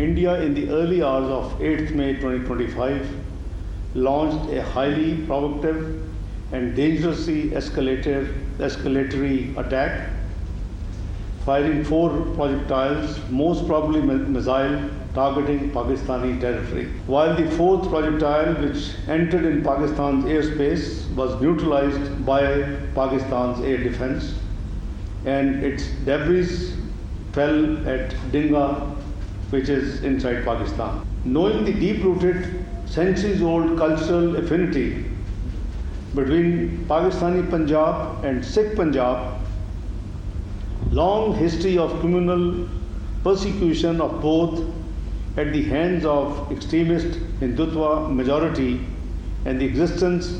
India, in the early hours of 8th May 2025, launched a highly provocative and dangerously escalatory attack, firing 4 projectiles, most probably missile, targeting Pakistani territory. While the 4th projectile, which entered in Pakistan's airspace, was neutralized by Pakistan's air defense, and its debris fell at Dinga, which is inside Pakistan. Knowing the deep-rooted, centuries-old cultural affinity between Pakistani Punjab and Sikh Punjab, long history of communal persecution of both at the hands of extremist Hindutva majority, and the existence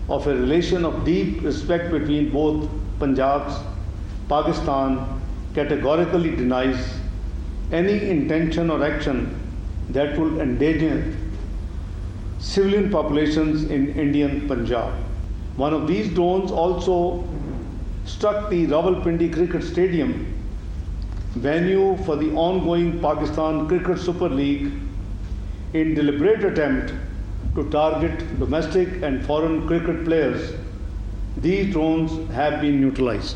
of a relation of deep respect between both Punjabs, Pakistan categorically denies any intention or action that will endanger civilian populations in Indian Punjab. One of these drones also struck the Rawalpindi Cricket Stadium, venue for the ongoing Pakistan Cricket Super League, in deliberate attempt to target domestic and foreign cricket players. These drones have been neutralized.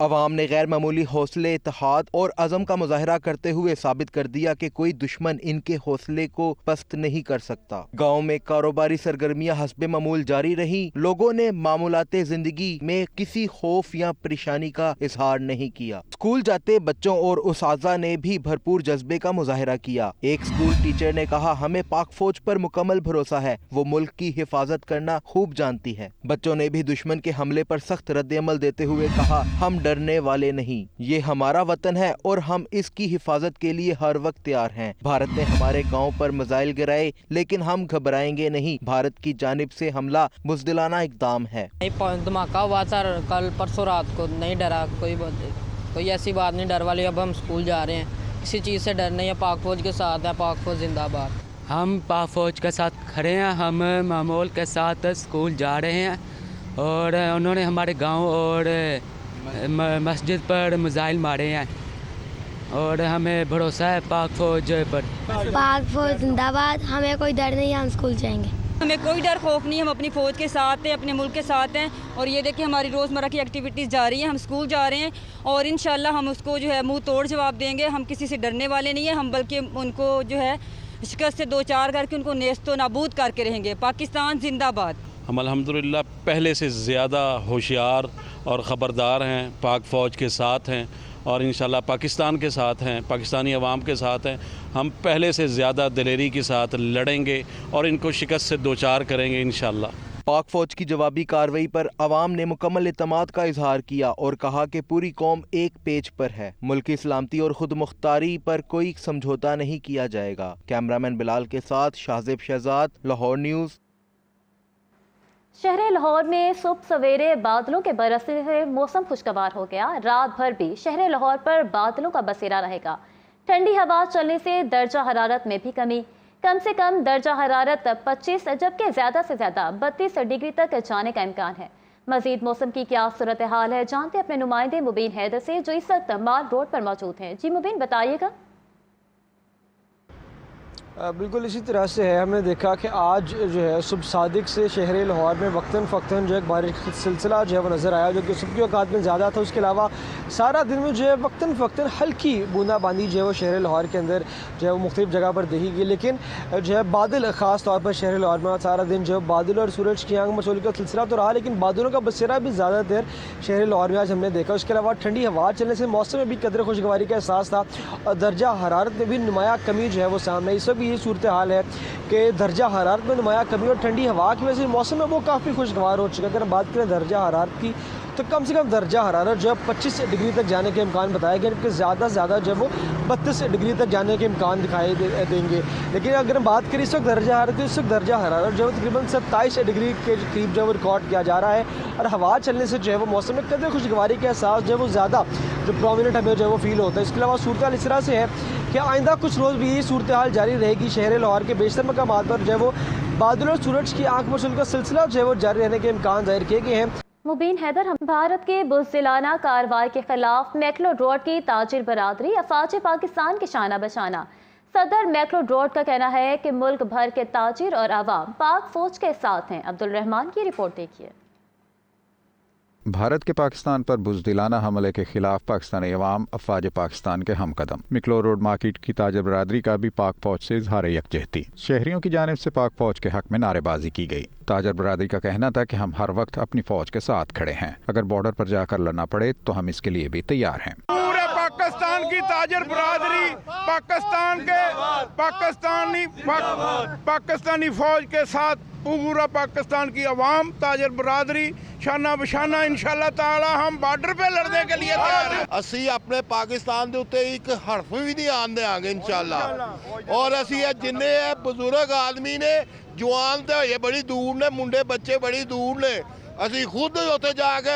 عوام نے غیر معمولی حوصلے، اتحاد اور عزم کا مظاہرہ کرتے ہوئے ثابت کر دیا کہ کوئی دشمن ان کے حوصلے کو پست نہیں کر سکتا۔ گاؤں میں کاروباری سرگرمیاں حسب معمول جاری رہی۔ لوگوں نے معمولات زندگی میں کسی خوف یا پریشانی کا اظہار نہیں کیا۔ اسکول جاتے بچوں اور اساتذہ نے بھی بھرپور جذبے کا مظاہرہ کیا۔ ایک اسکول ٹیچر نے کہا، ہمیں پاک فوج پر مکمل بھروسہ ہے، وہ ملک کی حفاظت کرنا خوب جانتی ہے۔ بچوں نے بھی دشمن کے حملے پر سخت رد عمل دیتے ہوئے کہا، ہم ڈرنے والے نہیں، یہ ہمارا وطن ہے اور ہم اس کی حفاظت کے لیے ہر وقت تیار ہیں۔ بھارت نے ہمارے گاؤں پر میزائل گرائے لیکن ہم گھبرائیں گے نہیں۔ بھارت کی جانب سے حملہ بزدلانہ اقدام ہے۔ دھماکہ ہوا تھا کل پرسوں رات کو، نہیں ڈرا کوئی ایسی بات نہیں، ڈر والی۔ اب ہم اسکول جا رہے ہیں، کسی چیز سے ڈر نہیں ہے، پاک فوج کے ساتھ ہے، پاک فوج زندہ باد۔ ہم پاک فوج کے ساتھ کھڑے ہیں، ہم معمول کے ساتھ اسکول جا رہے ہیں اور انہوں نے ہمارے گاؤں اور مسجد پر میزائل مارے ہیں اور ہمیں بھروسہ ہے پاک فوج پر۔ پاک فوج زندہ باد، ہمیں کوئی ڈر نہیں، ہم اسکول جائیں گے۔ ہمیں کوئی ڈر خوف نہیں، ہم اپنی فوج کے ساتھ ہیں، اپنے ملک کے ساتھ ہیں اور یہ دیکھیں ہماری روزمرہ کی ایکٹیویٹیز جاری ہیں، ہم اسکول جا رہے ہیں اور انشاءاللہ ہم اس کو جو ہے منہ توڑ جواب دیں گے۔ ہم کسی سے ڈرنے والے نہیں ہیں، ہم بلکہ ان کو جو ہے شکست سے دو چار کر کے ان کو نیست و نابود کر کے رہیں گے۔ پاکستان زندہ باد۔ ہم الحمدللہ پہلے سے زیادہ ہوشیار اور خبردار ہیں، پاک فوج کے ساتھ ہیں اور انشاءاللہ پاکستان کے ساتھ ہیں، پاکستانی عوام کے ساتھ ہیں۔ ہم پہلے سے زیادہ دلیری کے ساتھ لڑیں گے اور ان کو شکست سے دوچار کریں گے انشاءاللہ۔ پاک فوج کی جوابی کارروائی پر عوام نے مکمل اعتماد کا اظہار کیا اور کہا کہ پوری قوم ایک پیج پر ہے۔ ملکی سلامتی اور خود مختاری پر کوئی سمجھوتہ نہیں کیا جائے گا۔ کیمرامین بلال کے ساتھ شاہزیب شہزاد، لاہور نیوز۔ شہر لاہور میں صبح سویرے بادلوں کے برسنے سے موسم خوشگوار ہو گیا۔ رات بھر بھی شہر لاہور پر بادلوں کا بسیرا رہے گا۔ ٹھنڈی ہوا چلنے سے درجہ حرارت میں بھی کمی، کم سے کم درجہ حرارت 25 جبکہ زیادہ سے زیادہ 32 ڈگری تک جانے کا امکان ہے۔ مزید موسم کی کیا صورتحال ہے، جانتے اپنے نمائندے مبین حیدر سے جو اس وقت مال روڈ پر موجود ہیں۔ جی مبین، بتائیے گا۔ بالکل اسی طرح سے ہے، ہم نے دیکھا کہ آج جو ہے صبح صادق سے شہر لاہور میں وقتاً فوقتاً جو ہے بارش کا سلسلہ جو ہے وہ نظر آیا، جو کہ صبح کے اوقات میں زیادہ تھا۔ اس کے علاوہ سارا دن میں جو ہے وقتاً فوقتاً ہلکی بوندا باندی جو ہے وہ شہر لاہور کے اندر جو ہے وہ مختلف جگہ پر دیکھی گئی، لیکن جو ہے بادل خاص طور پر شہر لاہور میں سارا دن جو ہے بادل اور سورج کی آنکھ مچولی کا سلسلہ تو رہا، لیکن بادلوں کا بسیرا بھی زیادہ دیر شہر لاہور میں آج ہم نے دیکھا۔ اس کے علاوہ ٹھنڈی ہوا چلنے سے موسم میں بھی قدر خوشگواری کا احساس تھا اور درجہ حرارت میں بھی نمایاں کمی جو ہے وہ سامنے آئی۔ اس وقت بھی یہ صورتحال ہے کہ درجہ حرارت میں نمایاں کمی اور ٹھنڈی ہوا کی وجہ سے موسم ہے وہ کافی خوشگوار ہو چکا ہے۔ اگر ہم بات کریں درجہ حرارت کی تو کم سے کم درجہ حرارت جو ہے 25 ڈگری تک جانے کے امکان بتایا گیا، جبکہ زیادہ سے زیادہ جو ہے وہ 32 ڈگری تک جانے کے امکان دکھائی دیں گے۔ لیکن اگر ہم بات کریں اس وقت درجہ حرارت، اس وقت درجہ حرارت جو ہے تقریباً 27 ڈگری کے قریب جو ہے وہ ریکارڈ کیا جا رہا ہے اور ہوا چلنے سے جو ہے وہ موسم میں قدر خوشگواری کا احساس جو ہے وہ زیادہ جو پرومیننٹ ہمیں جو ہے وہ فیل ہوتا ہے۔ اس کے علاوہ صورتحال اس طرح سے ہے کہ آئندہ کچھ روز بھی یہ صورتحال جاری رہے گی۔ شہر لاہور کے بیشتر مقامات پر جو ہے وہ بادل اور سورج کی آنکھ مچولی کا سلسلہ جو ہے وہ جاری رہنے کے امکان ظاہر کیے گئے ہیں۔ مبین حیدر، ہم بھارت کے بزدلانہ کارروائی کے خلاف میکلوڈ روڈ کی تاجر برادری افواج پاکستان کے شانہ بشانہ۔ صدر میکلوڈ روڈ کا کہنا ہے کہ ملک بھر کے تاجر اور عوام پاک فوج کے ساتھ ہیں۔ عبدالرحمان کی رپورٹ دیکھیے۔ بھارت کے پاکستان پر بزدلانہ حملے کے خلاف پاکستانی عوام افواج پاکستان کے ہم قدم۔ میکلوڈ روڈ مارکیٹ کی تاجر برادری کا بھی پاک فوج سے اظہار یکجہتی۔ شہریوں کی جانب سے پاک فوج کے حق میں نعرے بازی کی گئی۔ تاجر برادری کا کہنا تھا کہ ہم ہر وقت اپنی فوج کے ساتھ کھڑے ہیں، اگر بارڈر پر جا کر لڑنا پڑے تو ہم اس کے لیے بھی تیار ہیں۔ پورے پاکستان کی تاجر برادری پاکستان کے پاکستانی فوج کے ساتھ، پورا پاکستان کی عوام تاجر برادری شانہ بشانہ انشاءاللہ تعالی ہم بارڈر پہ لڑنے کے لیے تیار ہیں۔ اسی اپنے پاکستان دے اتے ایک حرف بھی نہیں آن دیں گے انشاءاللہ، اور اسی جننے بزرگ آدمی نے جوان تے یہ بڑی دور نے، منڈے بچے بڑی دور نے، اسی خود ہوتے جا کے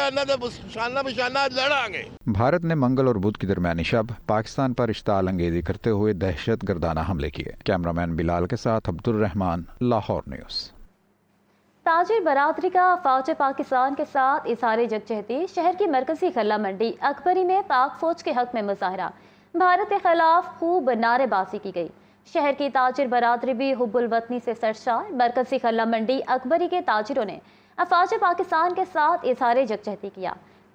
شانہ بشانہ لڑاں گے۔ بھارت نے منگل اور بدھ کی درمیانی شب پاکستان پر اشتعال انگیزی کرتے ہوئے دہشت گردانہ حملے کیے۔ کیمرامین بلال کے ساتھ عبدالرحمان، لاہور نیوز۔ تاجر برادری کا افواج پاکستان کے ساتھ اظہار یکجہتی۔ شہر کی مرکزی غلہ منڈی اکبری میں پاک فوج کے حق میں مظاہرہ، بھارت کے خلاف خوب نعرے بازی کی گئی۔ شہر کی تاجر برادری بھی حب الوطنی سے سرشار۔ مرکزی غلہ منڈی اکبری کے تاجروں نے افواج پاکستان کے ساتھ اظہار یکجہتی کیا۔